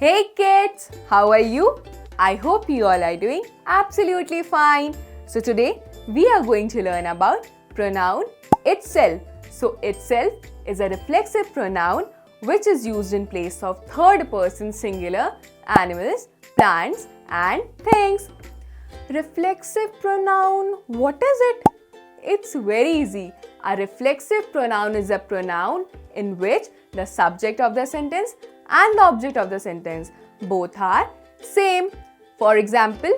Hey kids, how are you? I hope you all are doing absolutely fine. So today we are going to learn about pronoun itself. So itself is a reflexive pronoun which is used in place of third person singular animals, plants and things. Reflexive pronoun, what is it? It's very easy. A reflexive pronoun is a pronoun in which the subject of the sentence and the object of the sentence both are same. For example,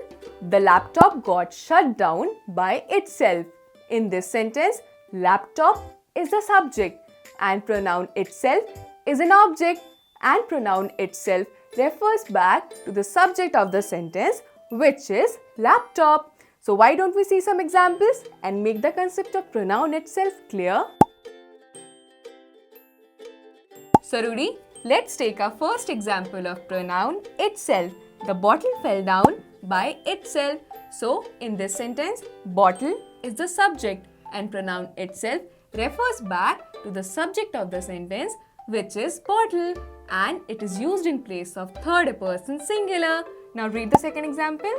the laptop got shut down by itself. In this sentence, laptop is the subject and pronoun itself is an object, and pronoun itself refers back to the subject of the sentence, which is laptop. So why don't we see some examples and make the concept of pronoun itself clear? So Rudy, let's take our first example of pronoun itself. The bottle fell down by itself. So in this sentence, bottle is the subject and pronoun itself refers back to the subject of the sentence, which is bottle, and it is used in place of third person singular. Now read the second example.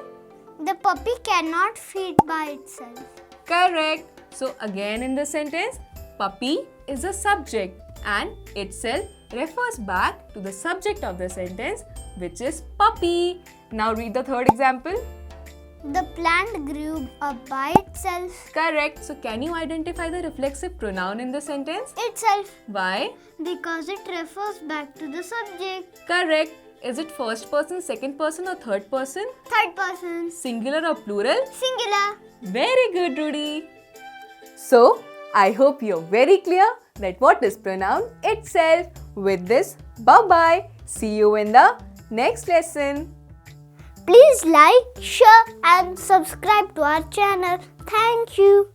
The puppy cannot feed by itself. Correct. So again in this sentence, puppy is the subject and itself refers back to the subject of the sentence, which is puppy. Now read the third example. The plant grew up by itself. Correct. So can you identify the reflexive pronoun in the sentence? Itself. Why? Because it refers back to the subject. Correct. Is it first person, second person or third person? Third person. Singular or plural? Singular. Very good, Rudy. So, I hope you're very clear that what is pronoun itself. With this, bye-bye. See you in the next lesson. Please like, share and subscribe to our channel. Thank you.